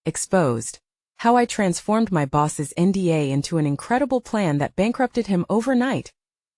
Exposed. How I transformed my boss's NDA into an incredible plan that bankrupted him overnight.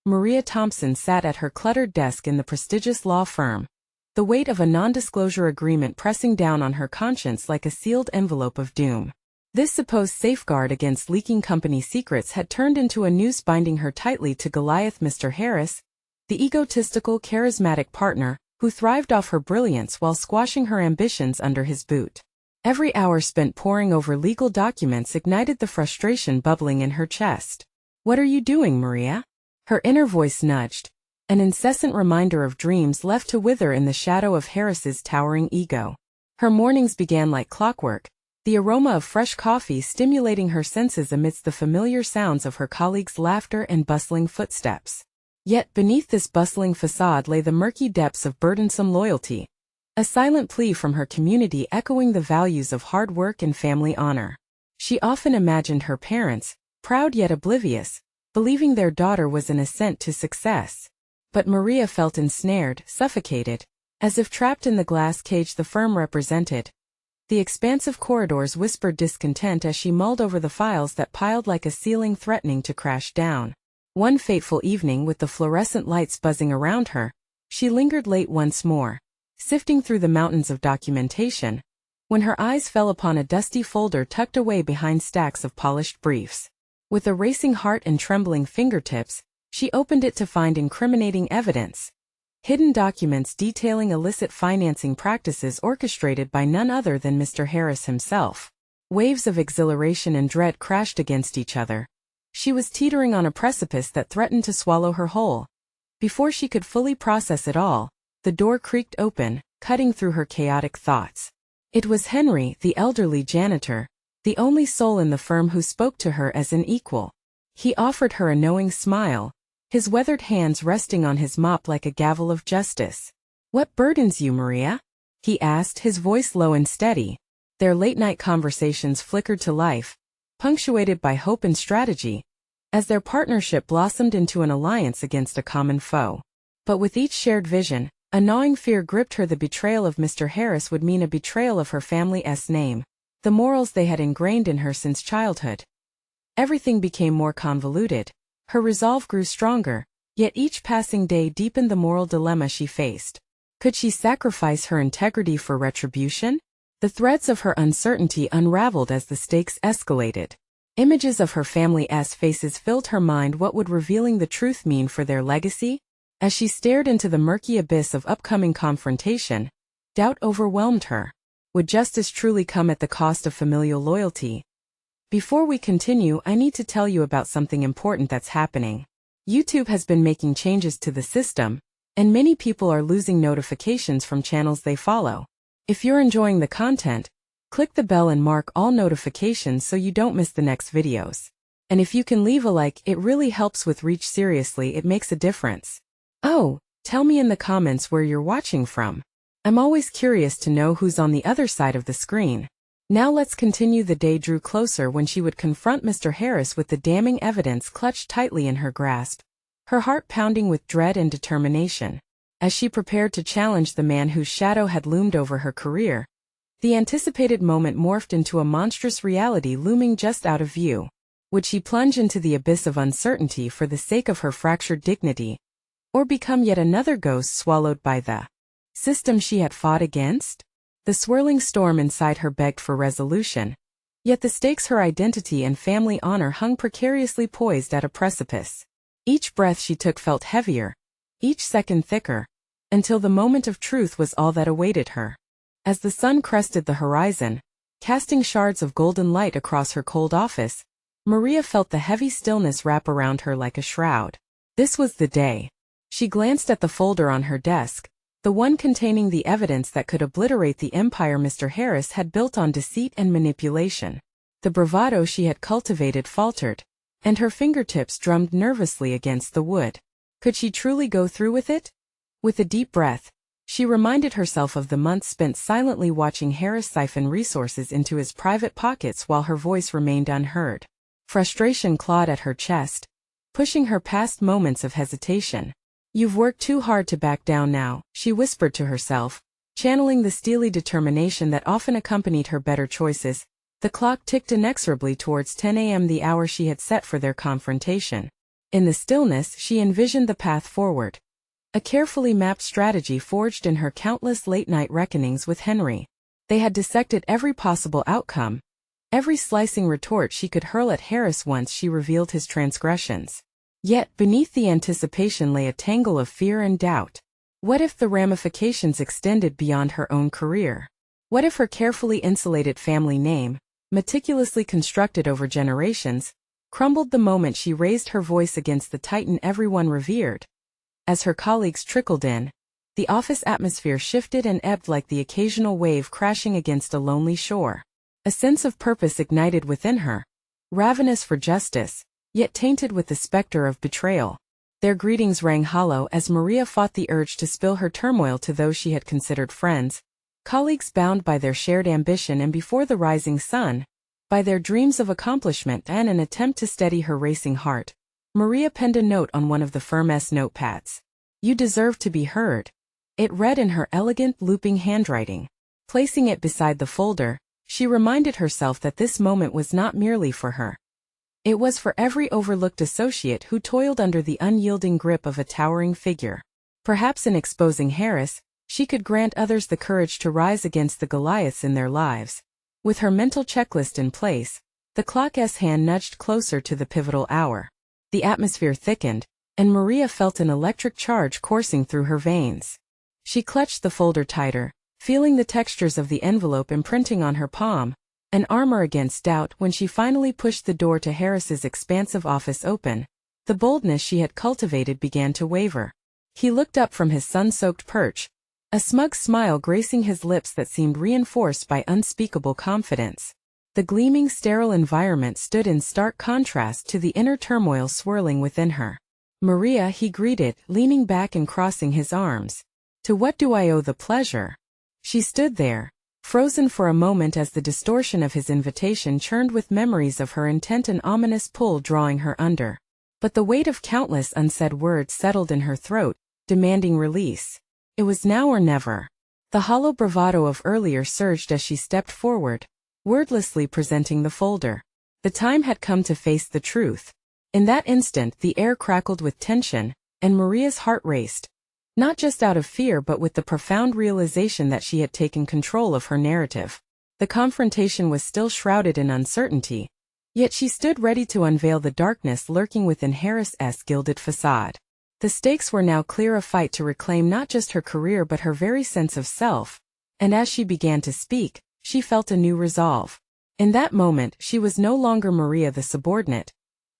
Maria Thompson sat at her cluttered desk in the prestigious law firm, the weight of a non-disclosure agreement pressing down on her conscience like a sealed envelope of doom. This supposed safeguard against leaking company secrets had turned into a noose binding her tightly to Goliath Mr. Harris, the egotistical, charismatic partner who thrived off her brilliance while squashing her ambitions under his boot. Every hour spent poring over legal documents ignited the frustration bubbling in her chest. "What are you doing, Maria?" Her inner voice nudged, an incessant reminder of dreams left to wither in the shadow of Harris's towering ego. Her mornings began like clockwork, the aroma of fresh coffee stimulating her senses amidst the familiar sounds of her colleagues' laughter and bustling footsteps. Yet beneath this bustling facade lay the murky depths of burdensome loyalty, a silent plea from her community echoing the values of hard work and family honor. She often imagined her parents, proud yet oblivious, believing their daughter was an ascent to success. But Maria felt ensnared, suffocated, as if trapped in the glass cage the firm represented. The expansive corridors whispered discontent as she mulled over the files that piled like a ceiling threatening to crash down. One fateful evening, with the fluorescent lights buzzing around her, she lingered late once more, sifting through the mountains of documentation, when her eyes fell upon a dusty folder tucked away behind stacks of polished briefs. With a racing heart and trembling fingertips, she opened it to find incriminating evidence. Hidden documents detailing illicit financing practices orchestrated by none other than Mr. Harris himself. Waves of exhilaration and dread crashed against each other. She was teetering on a precipice that threatened to swallow her whole. Before she could fully process it all, the door creaked open, cutting through her chaotic thoughts. It was Henry, the elderly janitor, the only soul in the firm who spoke to her as an equal. He offered her a knowing smile, his weathered hands resting on his mop like a gavel of justice. "What burdens you, Maria?" he asked, his voice low and steady. Their late-night conversations flickered to life, punctuated by hope and strategy, as their partnership blossomed into an alliance against a common foe. But with each shared vision, a gnawing fear gripped her. The betrayal of Mr. Harris would mean a betrayal of her family's name, the morals they had ingrained in her since childhood. Everything became more convoluted. Her resolve grew stronger, yet each passing day deepened the moral dilemma she faced. Could she sacrifice her integrity for retribution? The threads of her uncertainty unraveled as the stakes escalated. Images of her family's faces filled her mind. What would revealing the truth mean for their legacy? As she stared into the murky abyss of upcoming confrontation, doubt overwhelmed her. Would justice truly come at the cost of familial loyalty? Before we continue, I need to tell you about something important that's happening. YouTube has been making changes to the system, and many people are losing notifications from channels they follow. If you're enjoying the content, click the bell and mark all notifications so you don't miss the next videos. And if you can leave a like, it really helps with reach. Seriously, it makes a difference. Oh, tell me in the comments where you're watching from. I'm always curious to know who's on the other side of the screen. Now let's continue. The day drew closer when she would confront Mr. Harris with the damning evidence clutched tightly in her grasp, her heart pounding with dread and determination. As she prepared to challenge the man whose shadow had loomed over her career, the anticipated moment morphed into a monstrous reality looming just out of view. Would she plunge into the abyss of uncertainty for the sake of her fractured dignity, or become yet another ghost swallowed by the system she had fought against? The swirling storm inside her begged for resolution, yet the stakes, her identity and family honor, hung precariously poised at a precipice. Each breath she took felt heavier, each second thicker, until the moment of truth was all that awaited her. As the sun crested the horizon, casting shards of golden light across her cold office, Maria felt the heavy stillness wrap around her like a shroud. This was the day. She glanced at the folder on her desk, the one containing the evidence that could obliterate the empire Mr. Harris had built on deceit and manipulation. The bravado she had cultivated faltered, and her fingertips drummed nervously against the wood. Could she truly go through with it? With a deep breath, she reminded herself of the months spent silently watching Harris siphon resources into his private pockets while her voice remained unheard. Frustration clawed at her chest, pushing her past moments of hesitation. "You've worked too hard to back down now," she whispered to herself, channeling the steely determination that often accompanied her better choices. The clock ticked inexorably towards 10 a.m., the hour she had set for their confrontation. In the stillness, she envisioned the path forward. A carefully mapped strategy forged in her countless late-night reckonings with Henry. They had dissected every possible outcome, every slicing retort she could hurl at Harris once she revealed his transgressions. Yet, beneath the anticipation lay a tangle of fear and doubt. What if the ramifications extended beyond her own career? What if her carefully insulated family name, meticulously constructed over generations, crumbled the moment she raised her voice against the titan everyone revered? As her colleagues trickled in, the office atmosphere shifted and ebbed like the occasional wave crashing against a lonely shore. A sense of purpose ignited within her, ravenous for justice, yet tainted with the specter of betrayal. Their greetings rang hollow as Maria fought the urge to spill her turmoil to those she had considered friends, colleagues bound by their shared ambition and before the rising sun, by their dreams of accomplishment. And in an attempt to steady her racing heart, Maria penned a note on one of the firm's notepads. "You deserve to be heard." It read in her elegant, looping handwriting. Placing it beside the folder, she reminded herself that this moment was not merely for her. It was for every overlooked associate who toiled under the unyielding grip of a towering figure. Perhaps in exposing Harris, she could grant others the courage to rise against the Goliaths in their lives. With her mental checklist in place, the clock's hand nudged closer to the pivotal hour. The atmosphere thickened, and Maria felt an electric charge coursing through her veins. She clutched the folder tighter, feeling the textures of the envelope imprinting on her palm, an armor against doubt. When she finally pushed the door to Harris's expansive office open, the boldness she had cultivated began to waver. He looked up from his sun-soaked perch, a smug smile gracing his lips that seemed reinforced by unspeakable confidence. The gleaming, sterile environment stood in stark contrast to the inner turmoil swirling within her. "Maria," he greeted, leaning back and crossing his arms. "To what do I owe the pleasure?" She stood there, frozen for a moment as the distortion of his invitation churned with memories of her intent, an ominous pull drawing her under. But the weight of countless unsaid words settled in her throat, demanding release. It was now or never. The hollow bravado of earlier surged as she stepped forward, wordlessly presenting the folder. The time had come to face the truth. In that instant, the air crackled with tension, and Maria's heart raced. Not just out of fear but with the profound realization that she had taken control of her narrative. The confrontation was still shrouded in uncertainty, yet she stood ready to unveil the darkness lurking within Harris's gilded facade. The stakes were now clear, a fight to reclaim not just her career but her very sense of self, and as she began to speak, she felt a new resolve. In that moment, she was no longer Maria the subordinate.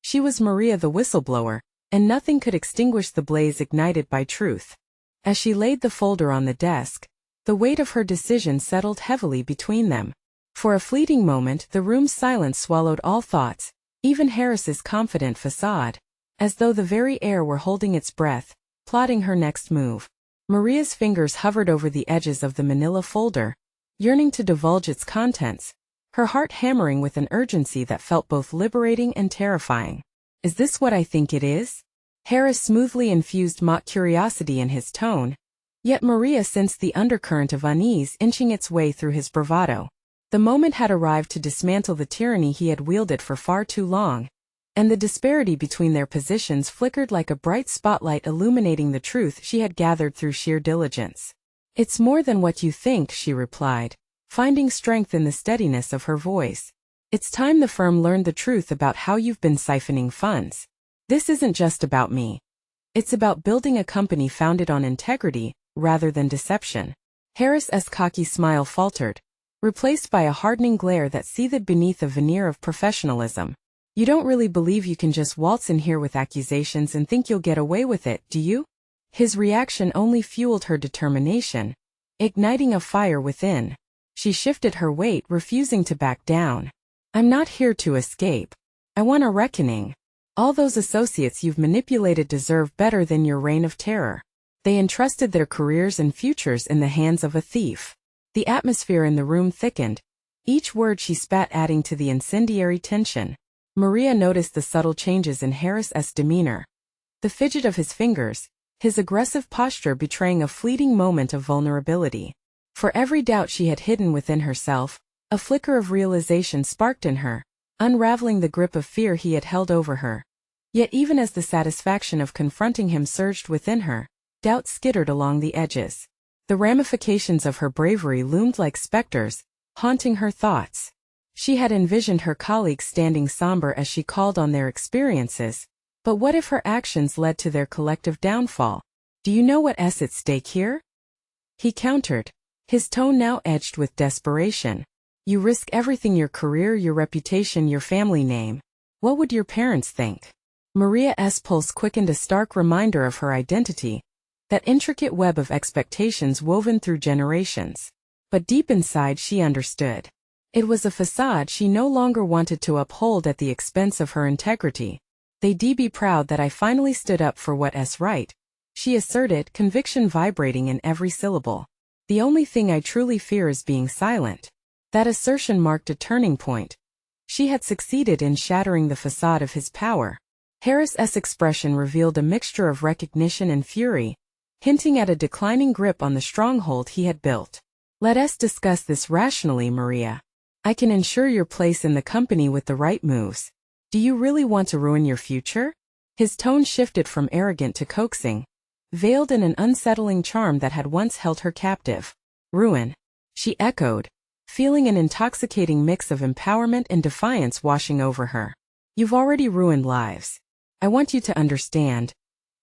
She was Maria the whistleblower, and nothing could extinguish the blaze ignited by truth. As she laid the folder on the desk, the weight of her decision settled heavily between them. For a fleeting moment, the room's silence swallowed all thoughts, even Harris's confident facade, as though the very air were holding its breath, plotting her next move. Maria's fingers hovered over the edges of the manila folder, yearning to divulge its contents, her heart hammering with an urgency that felt both liberating and terrifying. "Is this what I think it is?" Harris smoothly infused mock curiosity in his tone, yet Maria sensed the undercurrent of unease inching its way through his bravado. The moment had arrived to dismantle the tyranny he had wielded for far too long, and the disparity between their positions flickered like a bright spotlight illuminating the truth she had gathered through sheer diligence. "It's more than what you think," she replied, finding strength in the steadiness of her voice. "It's time the firm learned the truth about how you've been siphoning funds. This isn't just about me. It's about building a company founded on integrity, rather than deception." Harris's cocky smile faltered, replaced by a hardening glare that seethed beneath a veneer of professionalism. "You don't really believe you can just waltz in here with accusations and think you'll get away with it, do you?" His reaction only fueled her determination, igniting a fire within. She shifted her weight, refusing to back down. "I'm not here to escape. I want a reckoning. All those associates you've manipulated deserve better than your reign of terror. They entrusted their careers and futures in the hands of a thief." The atmosphere in the room thickened, each word she spat adding to the incendiary tension. Maria noticed the subtle changes in Harris's demeanor. The fidget of his fingers, his aggressive posture betraying a fleeting moment of vulnerability. For every doubt she had hidden within herself, A flicker of realization sparked in her, unraveling the grip of fear he had held over her. Yet even as the satisfaction of confronting him surged within her, doubt skittered along the edges. The ramifications of her bravery loomed like specters, haunting her thoughts. She had envisioned her colleagues standing somber as she called on their experiences, but what if her actions led to their collective downfall? Do you know what's at stake here? He countered, his tone now edged with desperation. You risk everything: your career, your reputation, your family name. What would your parents think? Maria's pulse quickened, a stark reminder of her identity, that intricate web of expectations woven through generations. But deep inside she understood. It was a facade she no longer wanted to uphold at the expense of her integrity. They'd be proud that I finally stood up for what's right, she asserted, conviction vibrating in every syllable. The only thing I truly fear is being silent. That assertion marked a turning point. She had succeeded in shattering the facade of his power. Harris's expression revealed a mixture of recognition and fury, hinting at a declining grip on the stronghold he had built. Let us discuss this rationally, Maria. I can ensure your place in the company with the right moves. Do you really want to ruin your future? His tone shifted from arrogant to coaxing, veiled in an unsettling charm that had once held her captive. Ruin, she echoed, feeling an intoxicating mix of empowerment and defiance washing over her. You've already ruined lives. I want you to understand.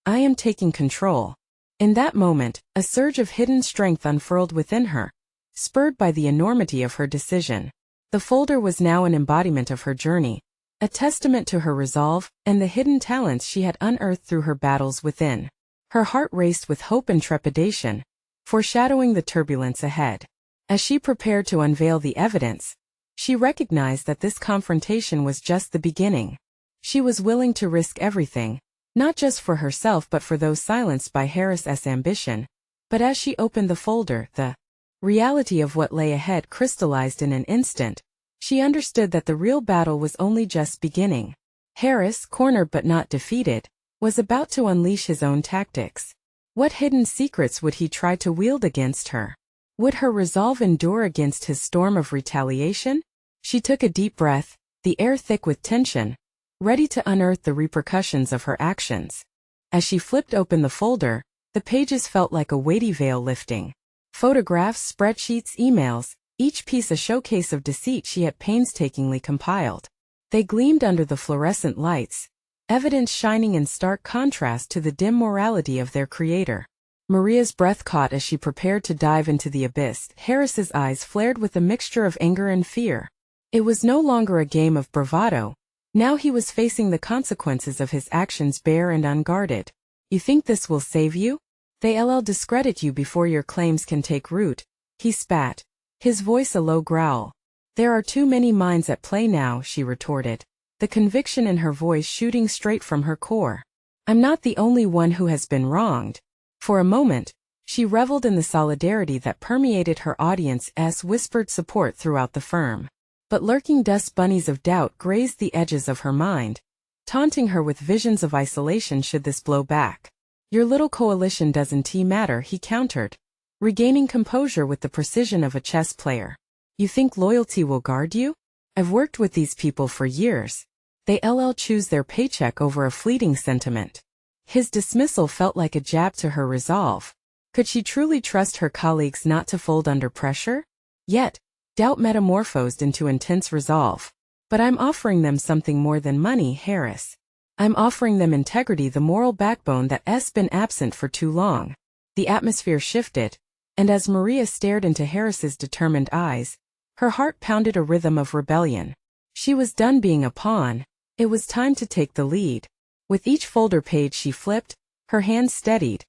I am taking control. In that moment, a surge of hidden strength unfurled within her, spurred by the enormity of her decision. The folder was now an embodiment of her journey, a testament to her resolve and the hidden talents she had unearthed through her battles within. Her heart raced with hope and trepidation, foreshadowing the turbulence ahead. As she prepared to unveil the evidence, she recognized that this confrontation was just the beginning. She was willing to risk everything, not just for herself but for those silenced by Harris's ambition. But as she opened the folder, the reality of what lay ahead crystallized in an instant. She understood that the real battle was only just beginning. Harris, cornered but not defeated, was about to unleash his own tactics. What hidden secrets would he try to wield against her? Would her resolve endure against his storm of retaliation? She took a deep breath, the air thick with tension, ready to unearth the repercussions of her actions. As she flipped open the folder, the pages felt like a weighty veil lifting. Photographs, spreadsheets, emails, each piece a showcase of deceit she had painstakingly compiled. They gleamed under the fluorescent lights, evidence shining in stark contrast to the dim morality of their creator. Maria's breath caught as she prepared to dive into the abyss. Harris's eyes flared with a mixture of anger and fear. It was no longer a game of bravado. Now he was facing the consequences of his actions bare and unguarded. You think this will save you? They'll discredit you before your claims can take root, he spat, his voice a low growl. There are too many minds at play now, she retorted, the conviction in her voice shooting straight from her core. I'm not the only one who has been wronged. For a moment, she reveled in the solidarity that permeated her audience's whispered support throughout the firm. But lurking dust bunnies of doubt grazed the edges of her mind, taunting her with visions of isolation should this blow back. Your little coalition doesn't matter, he countered, regaining composure with the precision of a chess player. You think loyalty will guard you? I've worked with these people for years. They'll choose their paycheck over a fleeting sentiment. His dismissal felt like a jab to her resolve. Could she truly trust her colleagues not to fold under pressure? Yet, doubt metamorphosed into intense resolve. But I'm offering them something more than money, Harris. I'm offering them integrity, the moral backbone that's been absent for too long. The atmosphere shifted, and as Maria stared into Harris's determined eyes, her heart pounded a rhythm of rebellion. She was done being a pawn. It was time to take the lead. With each folder page she flipped, her hands steadied.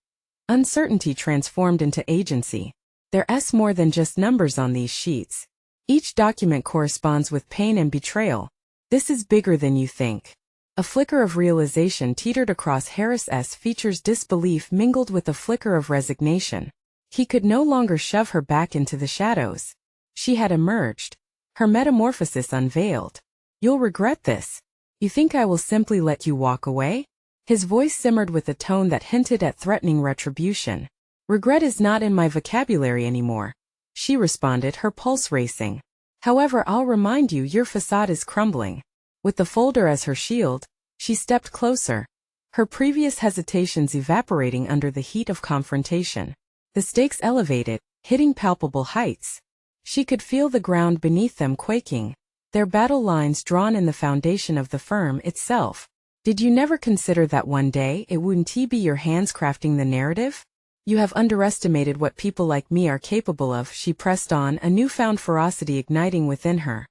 Uncertainty transformed into agency. There's more than just numbers on these sheets. Each document corresponds with pain and betrayal. This is bigger than you think. A flicker of realization teetered across Harris's features, disbelief mingled with a flicker of resignation. He could no longer shove her back into the shadows. She had emerged, her metamorphosis unveiled. You'll regret this. You think I will simply let you walk away? His voice simmered with a tone that hinted at threatening retribution. Regret is not in my vocabulary anymore, she responded, her pulse racing. However, I'll remind you, your facade is crumbling. With the folder as her shield, she stepped closer, her previous hesitations evaporating under the heat of confrontation. The stakes elevated, hitting palpable heights. She could feel the ground beneath them quaking, their battle lines drawn in the foundation of the firm itself. Did you never consider that one day it wouldn't be your hands crafting the narrative? You have underestimated what people like me are capable of, she pressed on, a newfound ferocity igniting within her.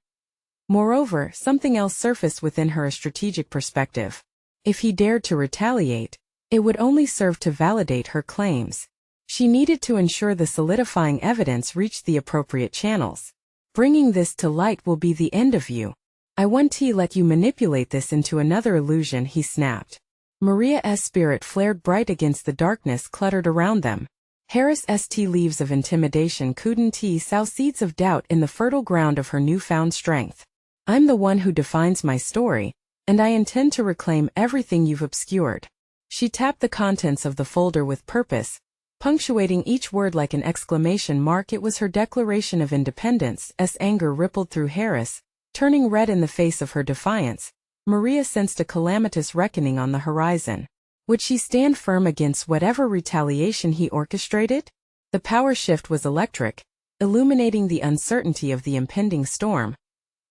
Moreover, something else surfaced within her, a strategic perspective. If he dared to retaliate, it would only serve to validate her claims. She needed to ensure the solidifying evidence reached the appropriate channels. Bringing this to light will be the end of you. I won't let you manipulate this into another illusion, he snapped. Maria's spirit flared bright against the darkness cluttered around them. Harris's leaves of intimidation couldn't sow seeds of doubt in the fertile ground of her newfound strength. I'm the one who defines my story, and I intend to reclaim everything you've obscured. She tapped the contents of the folder with purpose, punctuating each word like an exclamation mark. It was her declaration of independence. As anger rippled through Harris, turning red in the face of her defiance, Maria sensed a calamitous reckoning on the horizon. Would she stand firm against whatever retaliation he orchestrated? The power shift was electric, illuminating the uncertainty of the impending storm.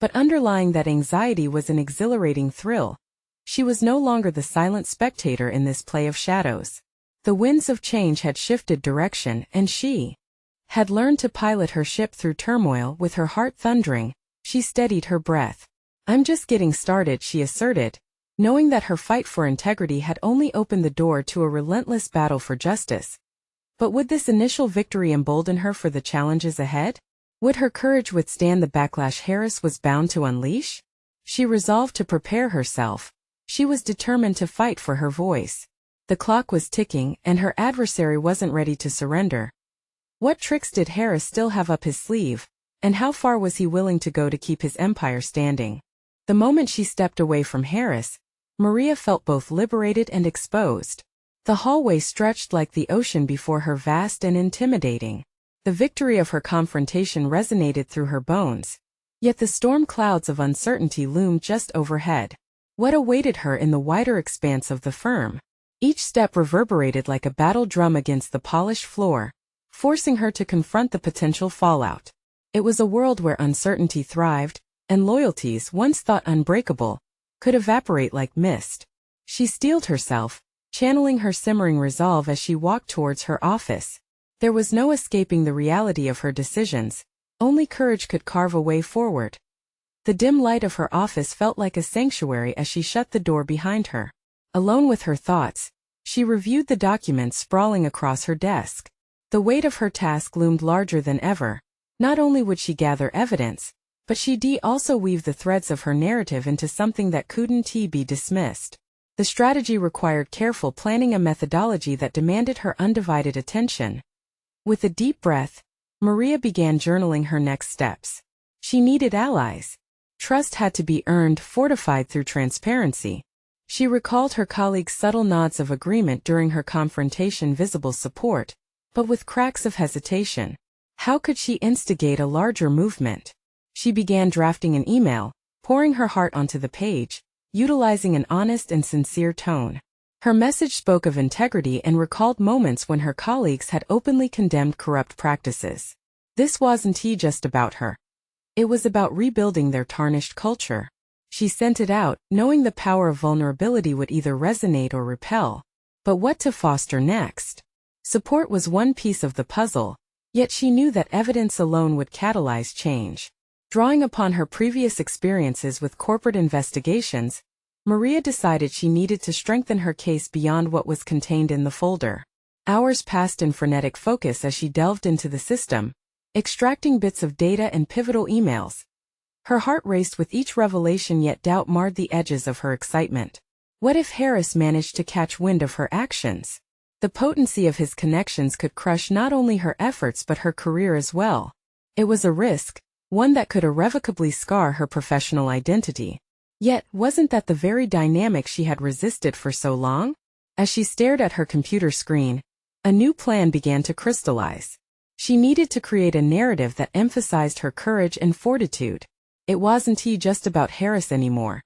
But underlying that anxiety was an exhilarating thrill. She was no longer the silent spectator in this play of shadows. The winds of change had shifted direction, and she had learned to pilot her ship through turmoil. With her heart thundering, she steadied her breath. I'm just getting started, she asserted, knowing that her fight for integrity had only opened the door to a relentless battle for justice. But would this initial victory embolden her for the challenges ahead? Would her courage withstand the backlash Harris was bound to unleash? She resolved to prepare herself. She was determined to fight for her voice. The clock was ticking, and her adversary wasn't ready to surrender. What tricks did Harris still have up his sleeve, and how far was he willing to go to keep his empire standing? The moment she stepped away from Harris, Maria felt both liberated and exposed. The hallway stretched like the ocean before her, vast and intimidating. The victory of her confrontation resonated through her bones. Yet the storm clouds of uncertainty loomed just overhead. What awaited her in the wider expanse of the firm? Each step reverberated like a battle drum against the polished floor, forcing her to confront the potential fallout. It was a world where uncertainty thrived, and loyalties, once thought unbreakable, could evaporate like mist. She steeled herself, channeling her simmering resolve as she walked towards her office. There was no escaping the reality of her decisions. Only courage could carve a way forward. The dim light of her office felt like a sanctuary as she shut the door behind her. Alone with her thoughts, she reviewed the documents sprawling across her desk. The weight of her task loomed larger than ever. Not only would she gather evidence, but she'd also weave the threads of her narrative into something that couldn't be dismissed. The strategy required careful planning, a methodology that demanded her undivided attention. With a deep breath, Maria began journaling her next steps. She needed allies. Trust had to be earned, fortified through transparency. She recalled her colleagues' subtle nods of agreement during her confrontation, visible support, but with cracks of hesitation. How could she instigate a larger movement? She began drafting an email, pouring her heart onto the page, utilizing an honest and sincere tone. Her message spoke of integrity and recalled moments when her colleagues had openly condemned corrupt practices. This wasn't just about her. It was about rebuilding their tarnished culture. She sent it out, knowing the power of vulnerability would either resonate or repel. But what to foster next? Support was one piece of the puzzle, yet she knew that evidence alone would catalyze change. Drawing upon her previous experiences with corporate investigations, Maria decided she needed to strengthen her case beyond what was contained in the folder. Hours passed in frenetic focus as she delved into the system, extracting bits of data and pivotal emails. Her heart raced with each revelation, yet doubt marred the edges of her excitement. What if Harris managed to catch wind of her actions? The potency of his connections could crush not only her efforts but her career as well. It was a risk, one that could irrevocably scar her professional identity. Yet, wasn't that the very dynamic she had resisted for so long? As she stared at her computer screen, a new plan began to crystallize. She needed to create a narrative that emphasized her courage and fortitude. It wasn't just about Harris anymore.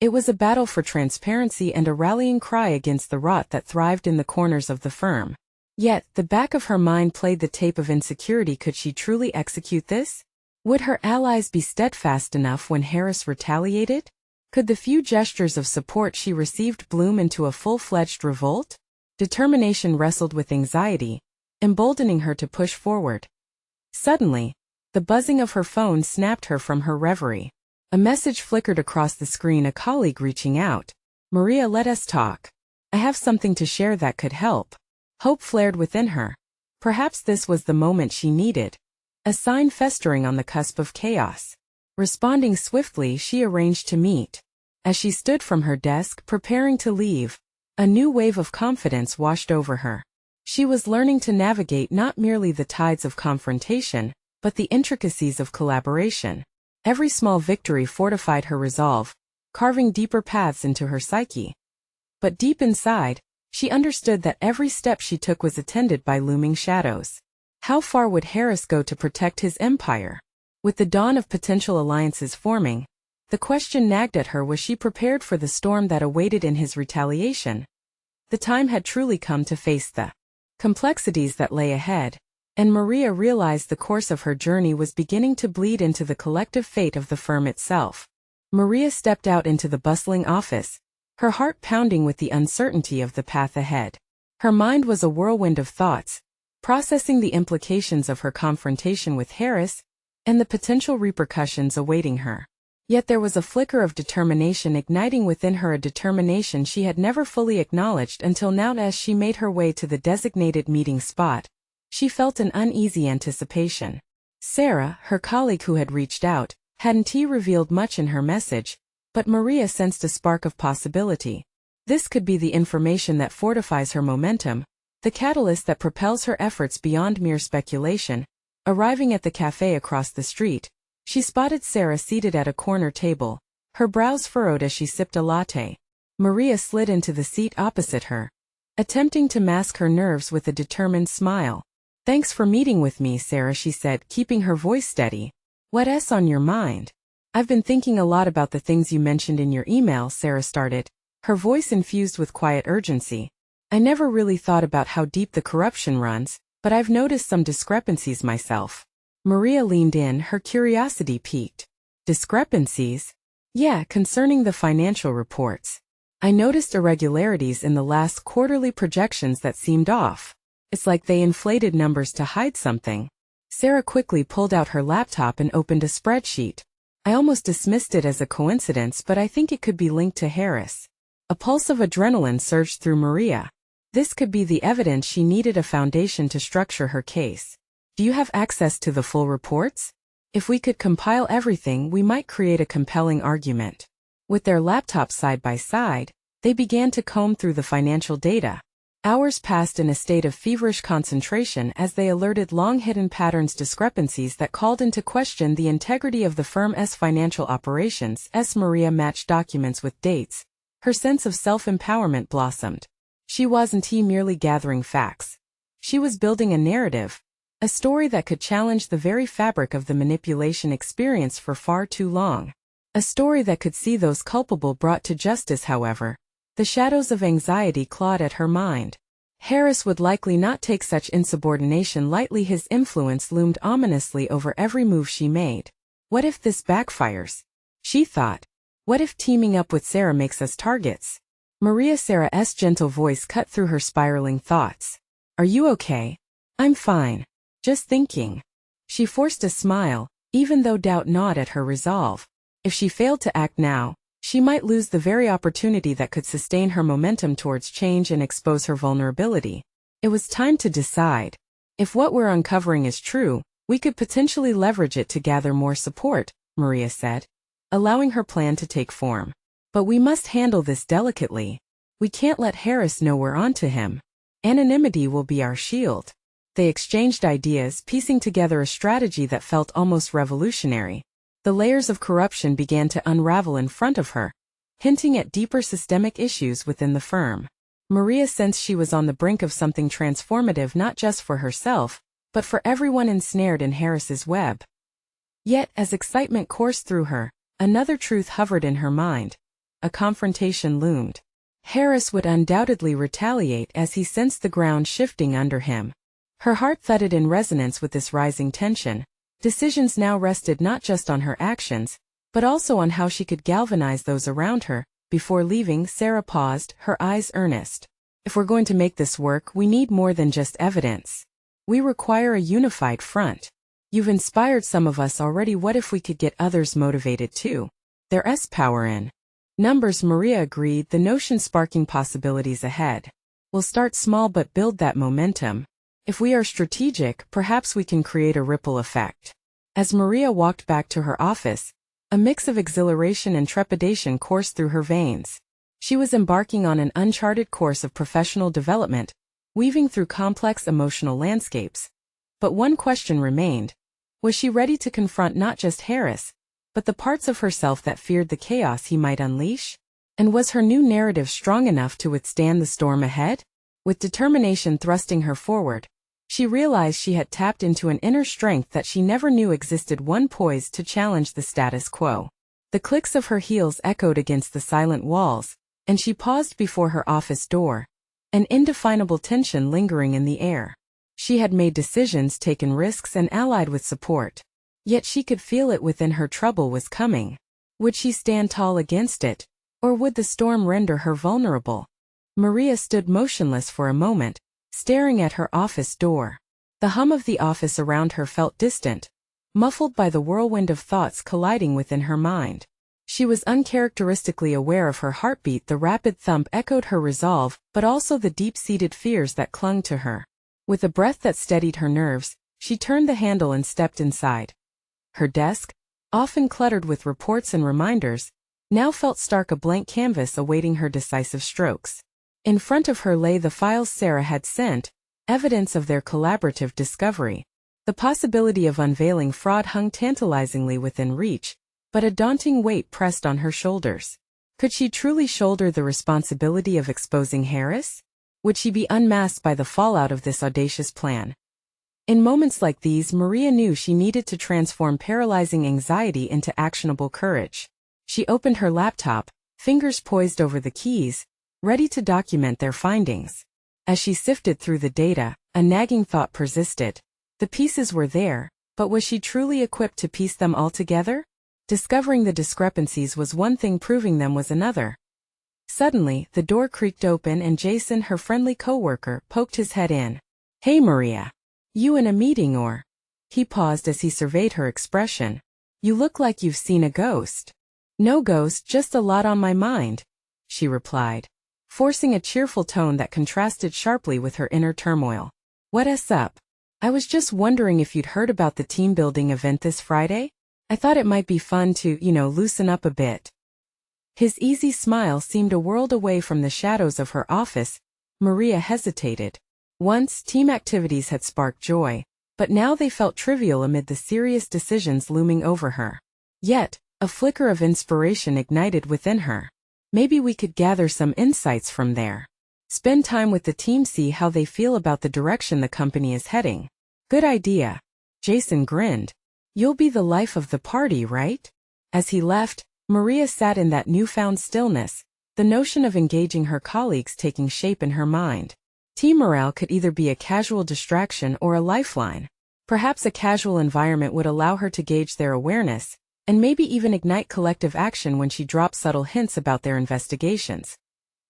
It was a battle for transparency and a rallying cry against the rot that thrived in the corners of the firm. Yet, the back of her mind played the tape of insecurity. Could she truly execute this? Would her allies be steadfast enough when Harris retaliated? Could the few gestures of support she received bloom into a full-fledged revolt? Determination wrestled with anxiety, emboldening her to push forward. Suddenly, the buzzing of her phone snapped her from her reverie. A message flickered across the screen, a colleague reaching out. "Maria, let us talk. I have something to share that could help." Hope flared within her. Perhaps this was the moment she needed. A sign festering on the cusp of chaos. Responding swiftly, she arranged to meet. As she stood from her desk, preparing to leave, a new wave of confidence washed over her. She was learning to navigate not merely the tides of confrontation, but the intricacies of collaboration. Every small victory fortified her resolve, carving deeper paths into her psyche. But deep inside, she understood that every step she took was attended by looming shadows. How far would Harris go to protect his empire? With the dawn of potential alliances forming, the question nagged at her: was she prepared for the storm that awaited in his retaliation? The time had truly come to face the complexities that lay ahead, and Maria realized the course of her journey was beginning to bleed into the collective fate of the firm itself. Maria stepped out into the bustling office, her heart pounding with the uncertainty of the path ahead. Her mind was a whirlwind of thoughts, processing the implications of her confrontation with Harris and the potential repercussions awaiting her. Yet there was a flicker of determination igniting within her, a determination she had never fully acknowledged until now. As she made her way to the designated meeting spot, she felt an uneasy anticipation. Sarah, her colleague who had reached out, hadn't revealed much in her message, but Maria sensed a spark of possibility. This could be the information that fortifies her momentum, the catalyst that propels her efforts beyond mere speculation. Arriving at the cafe across the street, she spotted Sarah seated at a corner table, her brows furrowed as she sipped a latte. Maria slid into the seat opposite her, attempting to mask her nerves with a determined smile. "Thanks for meeting with me, Sarah," she said, keeping her voice steady. "What's on your mind?" "I've been thinking a lot about the things you mentioned in your email," Sarah started, her voice infused with quiet urgency. "I never really thought about how deep the corruption runs, but I've noticed some discrepancies myself." Maria leaned in, her curiosity piqued. "Discrepancies?" "Yeah, concerning the financial reports. I noticed irregularities in the last quarterly projections that seemed off. It's like they inflated numbers to hide something." Sarah quickly pulled out her laptop and opened a spreadsheet. "I almost dismissed it as a coincidence, but I think it could be linked to Harris." A pulse of adrenaline surged through Maria. This could be the evidence she needed, a foundation to structure her case. "Do you have access to the full reports? If we could compile everything, we might create a compelling argument." With their laptops side by side, they began to comb through the financial data. Hours passed in a state of feverish concentration as they alerted long-hidden patterns, discrepancies that called into question the integrity of the firm's financial operations. As Maria matched documents with dates, her sense of self-empowerment blossomed. She wasn't merely gathering facts. She was building a narrative, a story that could challenge the very fabric of the manipulation experienced for far too long. A story that could see those culpable brought to justice. However, the shadows of anxiety clawed at her mind. Harris would likely not take such insubordination lightly. His influence loomed ominously over every move she made. "What if this backfires?" she thought. "What if teaming up with Sarah makes us targets?" Sarah's gentle voice cut through her spiraling thoughts. "Are you okay?" "I'm fine. Just thinking." She forced a smile, even though doubt gnawed at her resolve. If she failed to act now, she might lose the very opportunity that could sustain her momentum towards change and expose her vulnerability. It was time to decide. If what we're uncovering is true, we could potentially leverage it to gather more support, Maria said, allowing her plan to take form. "But we must handle this delicately. We can't let Harris know we're onto him. Anonymity will be our shield." They exchanged ideas, piecing together a strategy that felt almost revolutionary. The layers of corruption began to unravel in front of her, hinting at deeper systemic issues within the firm. Maria sensed she was on the brink of something transformative, not just for herself, but for everyone ensnared in Harris's web. Yet, as excitement coursed through her, another truth hovered in her mind. A confrontation loomed. Harris would undoubtedly retaliate as he sensed the ground shifting under him. Her heart thudded in resonance with this rising tension. Decisions now rested not just on her actions, but also on how she could galvanize those around her. Before leaving, Sarah paused, her eyes earnest. If we're going to make this work, we need more than just evidence. We require a unified front. You've inspired some of us already. What if we could get others motivated too? There's power in numbers. Maria agreed, the notion sparking possibilities ahead. We'll start small but build that momentum. If we are strategic, perhaps we can create a ripple effect. As Maria walked back to her office, a mix of exhilaration and trepidation coursed through her veins. She was embarking on an uncharted course of professional development, weaving through complex emotional landscapes. But one question remained. Was she ready to confront not just Harris, but the parts of herself that feared the chaos he might unleash? And was her new narrative strong enough to withstand the storm ahead? With determination thrusting her forward, she realized she had tapped into an inner strength that she never knew existed, one poised to challenge the status quo. The clicks of her heels echoed against the silent walls, and she paused before her office door, an indefinable tension lingering in the air. She had made decisions, taken risks, and allied with support. Yet she could feel it within her. Trouble was coming. Would she stand tall against it, or would the storm render her vulnerable? Maria stood motionless for a moment, staring at her office door. The hum of the office around her felt distant, muffled by the whirlwind of thoughts colliding within her mind. She was uncharacteristically aware of her heartbeat. The rapid thump echoed her resolve, but also the deep-seated fears that clung to her. With a breath that steadied her nerves, she turned the handle and stepped inside. Her desk, often cluttered with reports and reminders, now felt stark, a blank canvas awaiting her decisive strokes. In front of her lay the files Sarah had sent, evidence of their collaborative discovery. The possibility of unveiling fraud hung tantalizingly within reach, but a daunting weight pressed on her shoulders. Could she truly shoulder the responsibility of exposing Harris? Would she be unmasked by the fallout of this audacious plan? In moments like these, Maria knew she needed to transform paralyzing anxiety into actionable courage. She opened her laptop, fingers poised over the keys, ready to document their findings. As she sifted through the data, a nagging thought persisted. The pieces were there, but was she truly equipped to piece them all together? Discovering the discrepancies was one thing, proving them was another. Suddenly, the door creaked open and Jason, her friendly coworker, poked his head in. "Hey Maria. You in a meeting or?" He paused as he surveyed her expression. "You look like you've seen a ghost." "No ghost, just a lot on my mind," she replied, forcing a cheerful tone that contrasted sharply with her inner turmoil. "What's up? I was just wondering if you'd heard about the team building event this Friday? I thought it might be fun to, loosen up a bit." His easy smile seemed a world away from the shadows of her office. Maria hesitated. Once, team activities had sparked joy, but now they felt trivial amid the serious decisions looming over her. Yet, a flicker of inspiration ignited within her. Maybe we could gather some insights from there. Spend time with the team, see how they feel about the direction the company is heading. Good idea. Jason grinned. You'll be the life of the party, right? As he left, Maria sat in that newfound stillness, the notion of engaging her colleagues taking shape in her mind. Team morale could either be a casual distraction or a lifeline. Perhaps a casual environment would allow her to gauge their awareness, and maybe even ignite collective action when she dropped subtle hints about their investigations.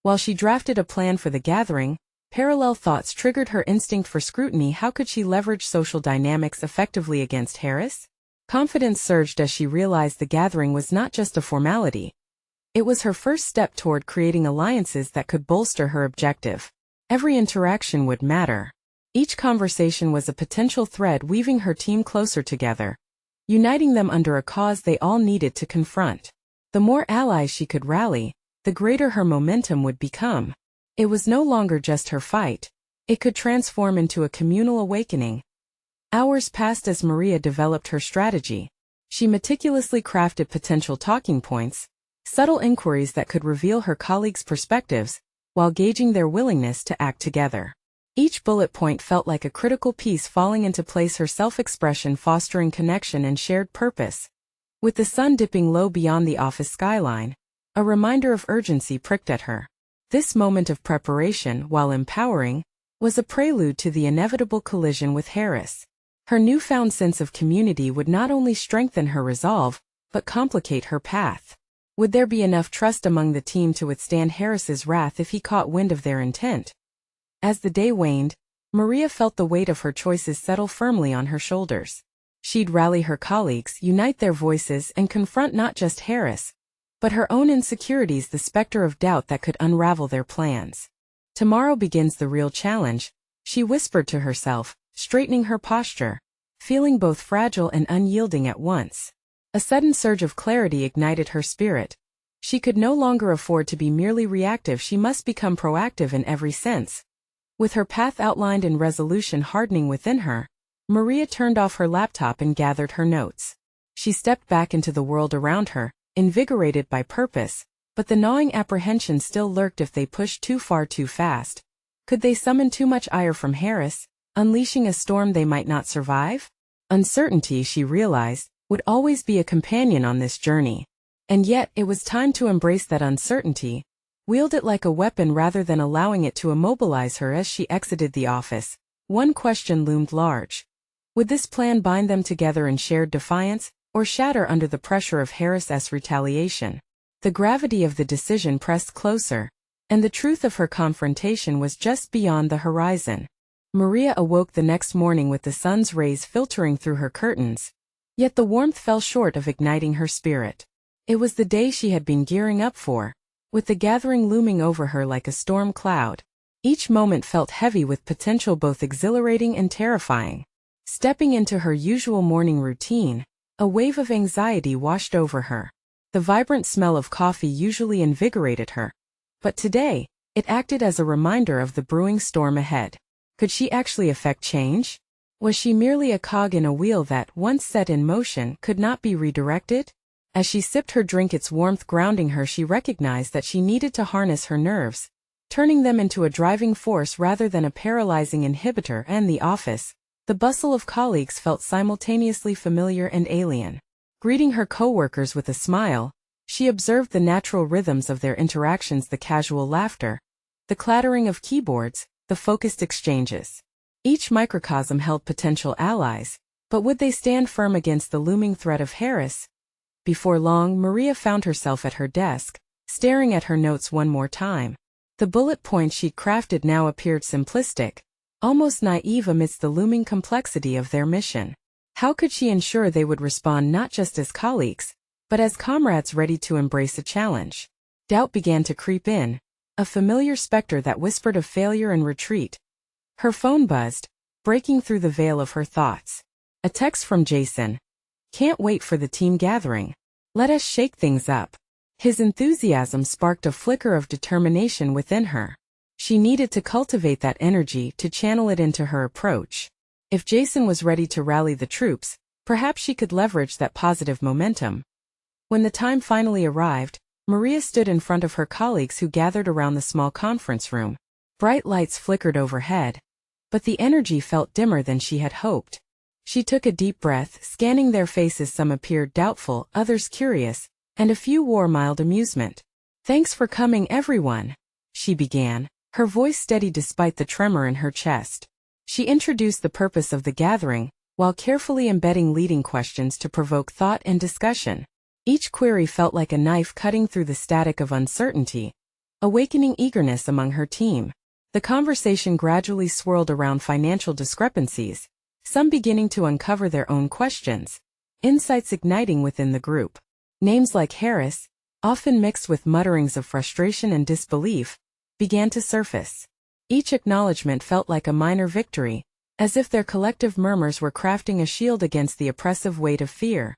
While she drafted a plan for the gathering, parallel thoughts triggered her instinct for scrutiny. How could she leverage social dynamics effectively against Harris? Confidence surged as she realized the gathering was not just a formality. It was her first step toward creating alliances that could bolster her objective. Every interaction would matter. Each conversation was a potential thread weaving her team closer together, uniting them under a cause they all needed to confront. The more allies she could rally, the greater her momentum would become. It was no longer just her fight. It could transform into a communal awakening. Hours passed as Maria developed her strategy. She meticulously crafted potential talking points, subtle inquiries that could reveal her colleagues' perspectives, while gauging their willingness to act together. Each bullet point felt like a critical piece falling into place, her self-expression fostering connection and shared purpose. With the sun dipping low beyond the office skyline, a reminder of urgency pricked at her. This moment of preparation, while empowering, was a prelude to the inevitable collision with Harris. Her newfound sense of community would not only strengthen her resolve, but complicate her path. Would there be enough trust among the team to withstand Harris's wrath if he caught wind of their intent? As the day waned, Maria felt the weight of her choices settle firmly on her shoulders. She'd rally her colleagues, unite their voices, and confront not just Harris, but her own insecurities, the specter of doubt that could unravel their plans. Tomorrow begins the real challenge, she whispered to herself, straightening her posture, feeling both fragile and unyielding at once. A sudden surge of clarity ignited her spirit. She could no longer afford to be merely reactive, she must become proactive in every sense. With her path outlined and resolution hardening within her, Maria turned off her laptop and gathered her notes. She stepped back into the world around her, invigorated by purpose, but the gnawing apprehension still lurked. If they pushed too far too fast, could they summon too much ire from Harris, unleashing a storm they might not survive? Uncertainty, she realized, would always be a companion on this journey. And yet, it was time to embrace that uncertainty, wield it like a weapon rather than allowing it to immobilize her. As she exited the office, one question loomed large. Would this plan bind them together in shared defiance, or shatter under the pressure of Harris's retaliation? The gravity of the decision pressed closer, and the truth of her confrontation was just beyond the horizon. Maria awoke the next morning with the sun's rays filtering through her curtains, yet the warmth fell short of igniting her spirit. It was the day she had been gearing up for, with the gathering looming over her like a storm cloud. Each moment felt heavy with potential, both exhilarating and terrifying. Stepping into her usual morning routine, a wave of anxiety washed over her. The vibrant smell of coffee usually invigorated her, but today, it acted as a reminder of the brewing storm ahead. Could she actually effect change? Was she merely a cog in a wheel that, once set in motion, could not be redirected? As she sipped her drink, its warmth grounding her, she recognized that she needed to harness her nerves, turning them into a driving force rather than a paralyzing inhibitor. And the office, the bustle of colleagues felt simultaneously familiar and alien. Greeting her coworkers with a smile, she observed the natural rhythms of their interactions, the casual laughter, the clattering of keyboards, the focused exchanges. Each microcosm held potential allies, but would they stand firm against the looming threat of Harris? Before long, Maria found herself at her desk, staring at her notes one more time. The bullet points she'd crafted now appeared simplistic, almost naive amidst the looming complexity of their mission. How could she ensure they would respond not just as colleagues, but as comrades ready to embrace a challenge? Doubt began to creep in, a familiar specter that whispered of failure and retreat. Her phone buzzed, breaking through the veil of her thoughts. A text from Jason. "Can't wait for the team gathering. Let us shake things up." His enthusiasm sparked a flicker of determination within her. She needed to cultivate that energy, to channel it into her approach. If Jason was ready to rally the troops, perhaps she could leverage that positive momentum. When the time finally arrived, Maria stood in front of her colleagues who gathered around the small conference room. Bright lights flickered overhead, but the energy felt dimmer than she had hoped. She took a deep breath, scanning their faces. Some appeared doubtful, others curious, and a few wore mild amusement. "Thanks for coming, everyone," she began, her voice steady despite the tremor in her chest. She introduced the purpose of the gathering, while carefully embedding leading questions to provoke thought and discussion. Each query felt like a knife cutting through the static of uncertainty, awakening eagerness among her team. The conversation gradually swirled around financial discrepancies, some beginning to uncover their own questions, insights igniting within the group. Names like Harris, often mixed with mutterings of frustration and disbelief, began to surface. Each acknowledgement felt like a minor victory, as if their collective murmurs were crafting a shield against the oppressive weight of fear.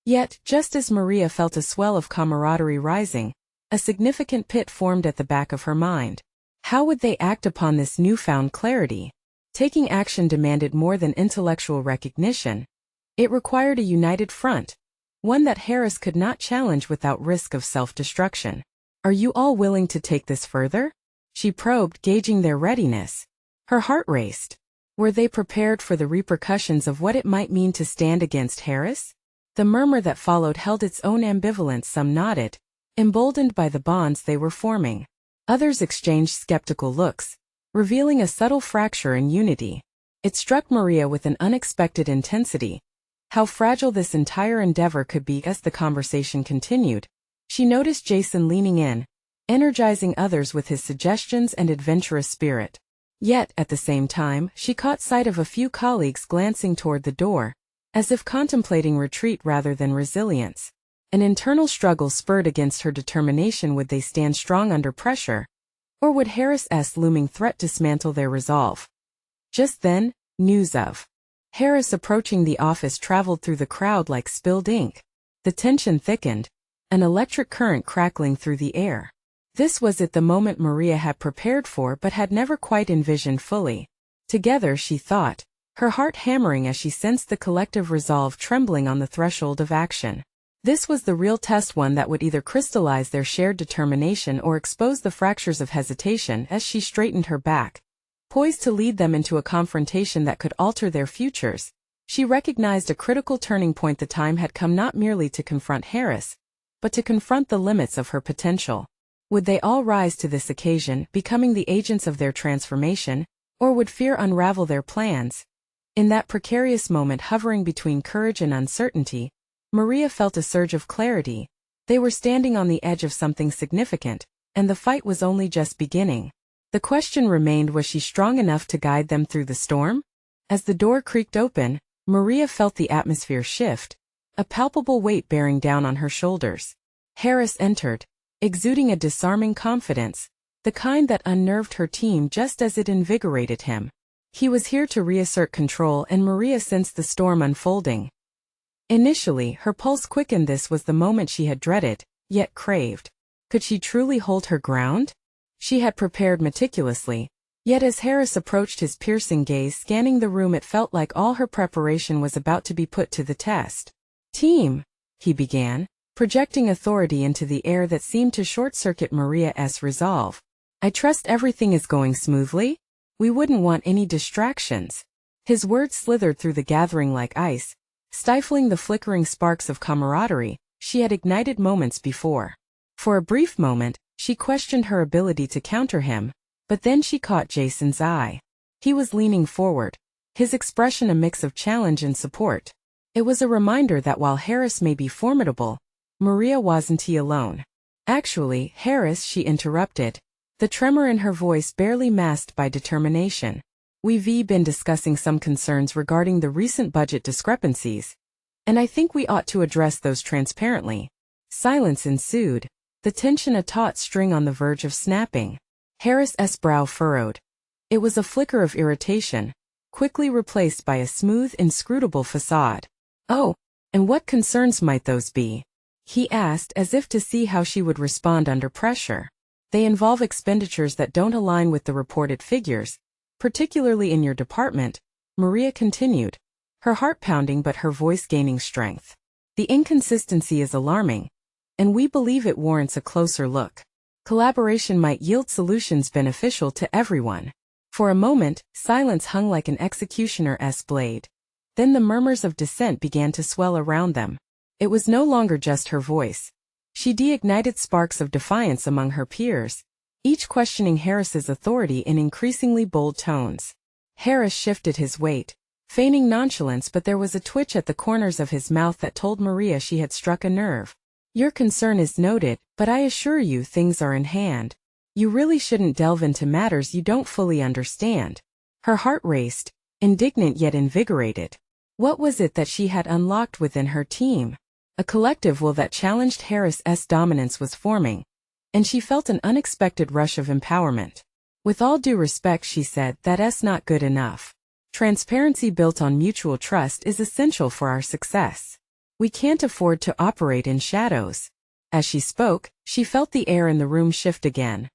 Yet, just as Maria felt a swell of camaraderie rising, a significant pit formed at the back of her mind. How would they act upon this newfound clarity? Taking action demanded more than intellectual recognition. It required a united front, one that Harris could not challenge without risk of self-destruction. "Are you all willing to take this further?" she probed, gauging their readiness. Her heart raced. Were they prepared for the repercussions of what it might mean to stand against Harris? The murmur that followed held its own ambivalence. Some nodded, emboldened by the bonds they were forming. Others exchanged skeptical looks, revealing a subtle fracture in unity. It struck Maria with an unexpected intensity. How fragile this entire endeavor could be. As the conversation continued, she noticed Jason leaning in, energizing others with his suggestions and adventurous spirit. Yet, at the same time, she caught sight of a few colleagues glancing toward the door, as if contemplating retreat rather than resilience. An internal struggle spurred against her determination. Would they stand strong under pressure? Or would Harris's looming threat dismantle their resolve? Just then, news of Harris approaching the office traveled through the crowd like spilled ink. The tension thickened, an electric current crackling through the air. This was the moment Maria had prepared for but had never quite envisioned fully. Together, she thought, her heart hammering as she sensed the collective resolve trembling on the threshold of action. This was the real test, one that would either crystallize their shared determination or expose the fractures of hesitation. As she straightened her back, poised to lead them into a confrontation that could alter their futures, she recognized a critical turning point. The time had come not merely to confront Harris, but to confront the limits of her potential. Would they all rise to this occasion, becoming the agents of their transformation, or would fear unravel their plans? In that precarious moment, hovering between courage and uncertainty, Maria felt a surge of clarity. They were standing on the edge of something significant, and the fight was only just beginning. The question remained, was she strong enough to guide them through the storm? As the door creaked open, Maria felt the atmosphere shift, a palpable weight bearing down on her shoulders. Harris entered, exuding a disarming confidence, the kind that unnerved her team just as it invigorated him. He was here to reassert control, and Maria sensed the storm unfolding. Initially, her pulse quickened. This was the moment she had dreaded, yet craved. Could she truly hold her ground? She had prepared meticulously, yet as Harris approached, his piercing gaze scanning the room, it felt like all her preparation was about to be put to the test. "Team," he began, projecting authority into the air that seemed to short-circuit Maria's resolve. "I trust everything is going smoothly? We wouldn't want any distractions." His words slithered through the gathering like ice, stifling the flickering sparks of camaraderie she had ignited moments before. For a brief moment, she questioned her ability to counter him, but then she caught Jason's eye. He was leaning forward, his expression a mix of challenge and support. It was a reminder that while Harris may be formidable, Maria wasn't alone. "Actually, Harris," she interrupted, the tremor in her voice barely masked by determination. "We've been discussing some concerns regarding the recent budget discrepancies, and I think we ought to address those transparently." Silence ensued, the tension a taut string on the verge of snapping. Harris's brow furrowed. It was a flicker of irritation, quickly replaced by a smooth, inscrutable facade. "Oh, and what concerns might those be?" he asked, as if to see how she would respond under pressure. "They involve expenditures that don't align with the reported figures, particularly in your department," Maria continued, her heart pounding but her voice gaining strength. "The inconsistency is alarming, and we believe it warrants a closer look. Collaboration might yield solutions beneficial to everyone." For a moment, silence hung like an executioner's blade. Then the murmurs of dissent began to swell around them. It was no longer just her voice. She ignited sparks of defiance among her peers, each questioning Harris's authority in increasingly bold tones. Harris shifted his weight, feigning nonchalance, but there was a twitch at the corners of his mouth that told Maria she had struck a nerve. "Your concern is noted, but I assure you things are in hand. You really shouldn't delve into matters you don't fully understand." Her heart raced, indignant yet invigorated. What was it that she had unlocked within her team? A collective will that challenged Harris's dominance was forming, and she felt an unexpected rush of empowerment. "With all due respect," she said, "that's not good enough. Transparency built on mutual trust is essential for our success. We can't afford to operate in shadows." As she spoke, she felt the air in the room shift again.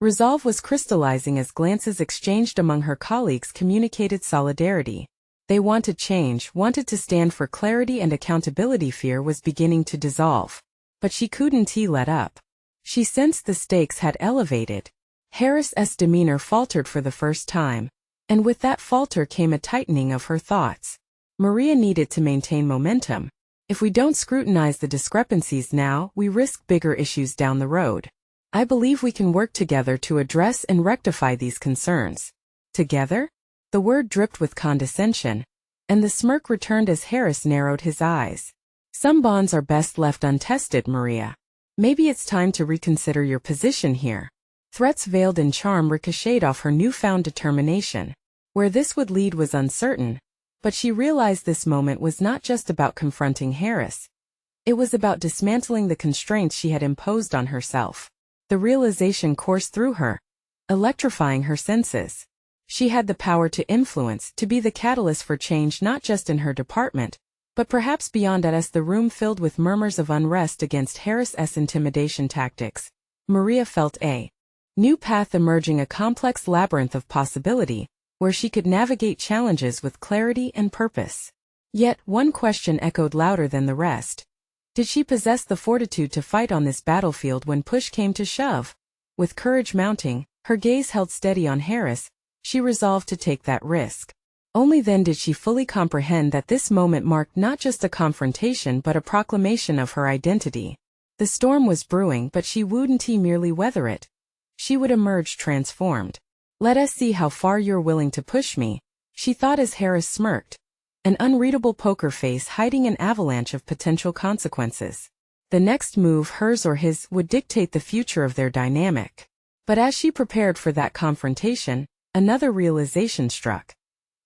Resolve was crystallizing as glances exchanged among her colleagues communicated solidarity. They wanted change, wanted to stand for clarity and accountability. Fear was beginning to dissolve. But she couldn't let up. She sensed the stakes had elevated. Harris's demeanor faltered for the first time, And with that falter came a tightening of her thoughts. Maria needed to maintain momentum. If we don't scrutinize the discrepancies now, we risk bigger issues down the road. I believe we can work together to address and rectify these concerns. Together? The word dripped with condescension, and the smirk returned as Harris narrowed his eyes. Some bonds are best left untested, Maria. Maybe it's time to reconsider your position here. Threats veiled in charm ricocheted off her newfound determination. Where this would lead was uncertain, but she realized this moment was not just about confronting Harris. It was about dismantling the constraints she had imposed on herself. The realization coursed through her, electrifying her senses. She had the power to influence, to be the catalyst for change not just in her department, but perhaps beyond it. As the room filled with murmurs of unrest against Harris's intimidation tactics, Maria felt a new path emerging, a complex labyrinth of possibility, where she could navigate challenges with clarity and purpose. Yet, one question echoed louder than the rest. Did she possess the fortitude to fight on this battlefield when push came to shove? With courage mounting, her gaze held steady on Harris, she resolved to take that risk. Only then did she fully comprehend that this moment marked not just a confrontation but a proclamation of her identity. The storm was brewing, but she wouldn't merely weather it. She would emerge transformed. Let us see how far you're willing to push me, she thought as Harris smirked, an unreadable poker face hiding an avalanche of potential consequences. The next move, hers or his, would dictate the future of their dynamic. But as she prepared for that confrontation, another realization struck.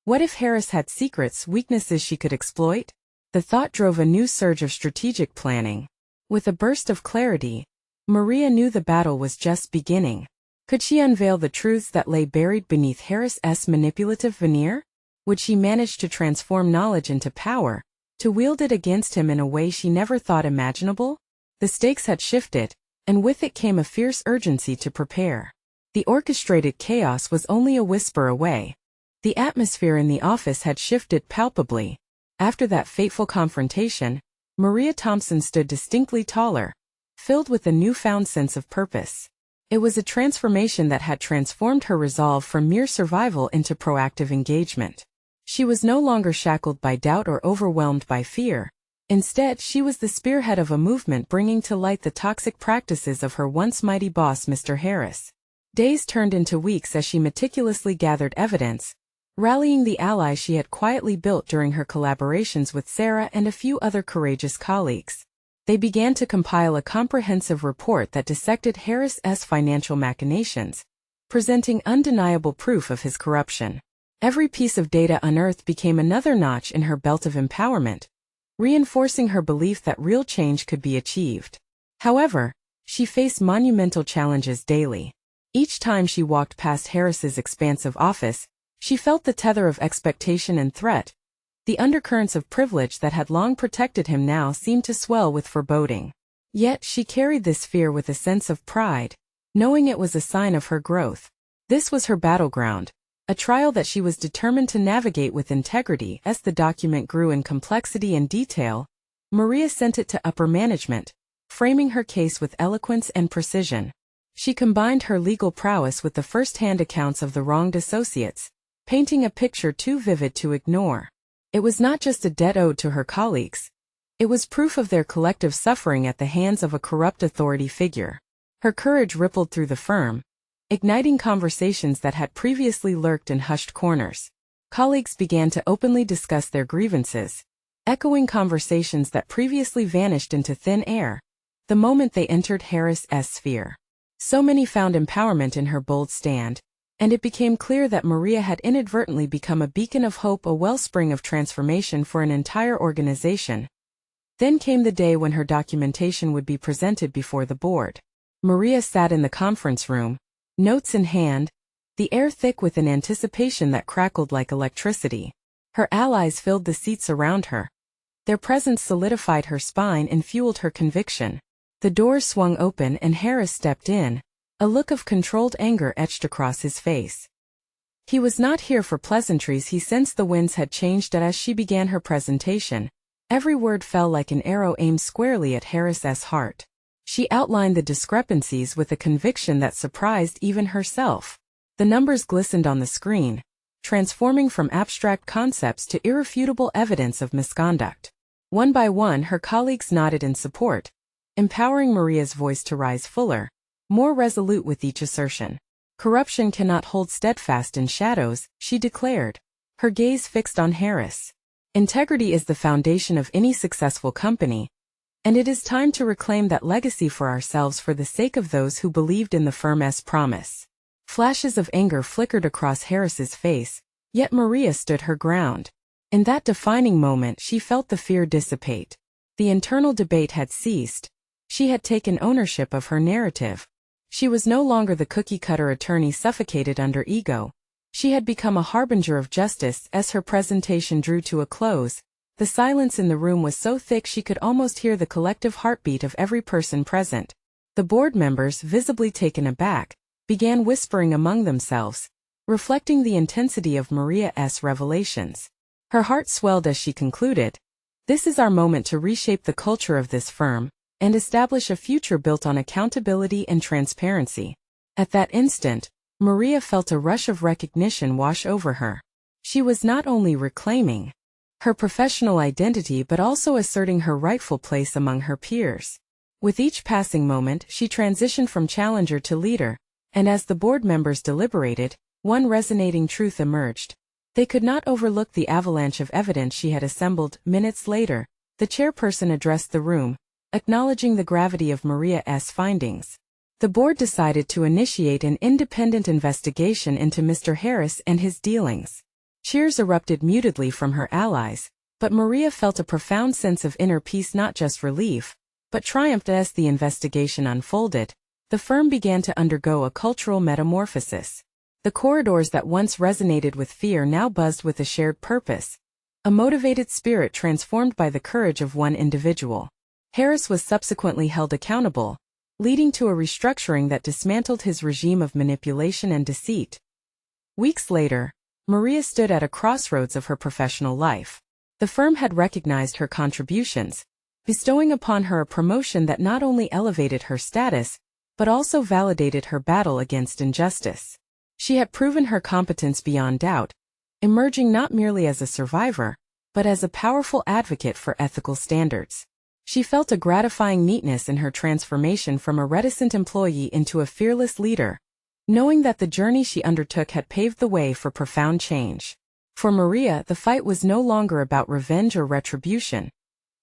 What if Harris had secrets, weaknesses she could exploit? The thought drove a new surge of strategic planning. With a burst of clarity, Maria knew the battle was just beginning. Could she unveil the truths that lay buried beneath Harris's manipulative veneer? Would she manage to transform knowledge into power, to wield it against him in a way she never thought imaginable? The stakes had shifted, and with it came a fierce urgency to prepare. The orchestrated chaos was only a whisper away. The atmosphere in the office had shifted palpably. After that fateful confrontation, Maria Thompson stood distinctly taller, filled with a newfound sense of purpose. It was a transformation that had transformed her resolve from mere survival into proactive engagement. She was no longer shackled by doubt or overwhelmed by fear. Instead, she was the spearhead of a movement bringing to light the toxic practices of her once mighty boss, Mr. Harris. Days turned into weeks as she meticulously gathered evidence, rallying the allies she had quietly built during her collaborations with Sarah and a few other courageous colleagues. They began to compile a comprehensive report that dissected Harris's financial machinations, presenting undeniable proof of his corruption. Every piece of data unearthed became another notch in her belt of empowerment, reinforcing her belief that real change could be achieved. However, she faced monumental challenges daily. Each time she walked past Harris's expansive office, she felt the tether of expectation and threat. The undercurrents of privilege that had long protected him now seemed to swell with foreboding. Yet she carried this fear with a sense of pride, knowing it was a sign of her growth. This was her battleground, a trial that she was determined to navigate with integrity. As the document grew in complexity and detail, Maria sent it to upper management, framing her case with eloquence and precision. She combined her legal prowess with the first-hand accounts of the wronged associates, painting a picture too vivid to ignore. It was not just a debt owed to her colleagues. It was proof of their collective suffering at the hands of a corrupt authority figure. Her courage rippled through the firm, igniting conversations that had previously lurked in hushed corners. Colleagues began to openly discuss their grievances, echoing conversations that previously vanished into thin air the moment they entered Harris's sphere. So many found empowerment in her bold stand, and it became clear that Maria had inadvertently become a beacon of hope, a wellspring of transformation for an entire organization. Then came the day when her documentation would be presented before the board. Maria sat in the conference room, notes in hand, the air thick with an anticipation that crackled like electricity. Her allies filled the seats around her. Their presence solidified her spine and fueled her conviction. The doors swung open and Harris stepped in, a look of controlled anger etched across his face. He was not here for pleasantries. He sensed the winds had changed as she began her presentation. Every word fell like an arrow aimed squarely at Harris's heart. She outlined the discrepancies with a conviction that surprised even herself. The numbers glistened on the screen, transforming from abstract concepts to irrefutable evidence of misconduct. One by one, her colleagues nodded in support, empowering Maria's voice to rise fuller, more resolute with each assertion. Corruption cannot hold steadfast in shadows, she declared, her gaze fixed on Harris. Integrity is the foundation of any successful company, and it is time to reclaim that legacy for ourselves for the sake of those who believed in the firm's promise. Flashes of anger flickered across Harris's face, yet Maria stood her ground. In that defining moment, she felt the fear dissipate. The internal debate had ceased. She had taken ownership of her narrative. She was no longer the cookie-cutter attorney suffocated under ego. She had become a harbinger of justice. As her presentation drew to a close, the silence in the room was so thick she could almost hear the collective heartbeat of every person present. The board members, visibly taken aback, began whispering among themselves, reflecting the intensity of Maria's revelations. Her heart swelled as she concluded, "This is our moment to reshape the culture of this firm and establish a future built on accountability and transparency." At that instant, Maria felt a rush of recognition wash over her. She was not only reclaiming her professional identity but also asserting her rightful place among her peers. With each passing moment, she transitioned from challenger to leader, and as the board members deliberated, one resonating truth emerged. They could not overlook the avalanche of evidence she had assembled. Minutes later, the chairperson addressed the room, acknowledging the gravity of Maria's findings. The board decided to initiate an independent investigation into Mr. Harris and his dealings. Cheers erupted mutedly from her allies, but Maria felt a profound sense of inner peace, not just relief, but triumph. As the investigation unfolded, the firm began to undergo a cultural metamorphosis. The corridors that once resonated with fear now buzzed with a shared purpose, a motivated spirit transformed by the courage of one individual. Harris was subsequently held accountable, leading to a restructuring that dismantled his regime of manipulation and deceit. Weeks later, Maria stood at a crossroads of her professional life. The firm had recognized her contributions, bestowing upon her a promotion that not only elevated her status, but also validated her battle against injustice. She had proven her competence beyond doubt, emerging not merely as a survivor, but as a powerful advocate for ethical standards. She felt a gratifying neatness in her transformation from a reticent employee into a fearless leader, knowing that the journey she undertook had paved the way for profound change. For Maria, the fight was no longer about revenge or retribution.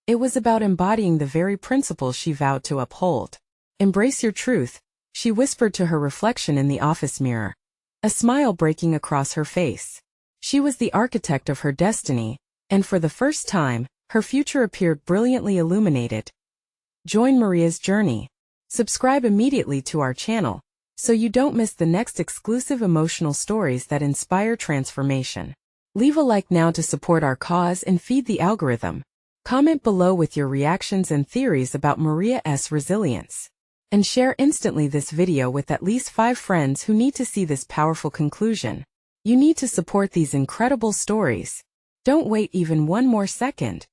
It was about embodying the very principles she vowed to uphold. "Embrace your truth," she whispered to her reflection in the office mirror, a smile breaking across her face. She was the architect of her destiny, and for the first time, her future appeared brilliantly illuminated. Join Maria's journey. Subscribe immediately to our channel, so you don't miss the next exclusive emotional stories that inspire transformation. Leave a like now to support our cause and feed the algorithm. Comment below with your reactions and theories about Maria's resilience. And share instantly this video with at least 5 friends who need to see this powerful conclusion. You need to support these incredible stories. Don't wait even one more second.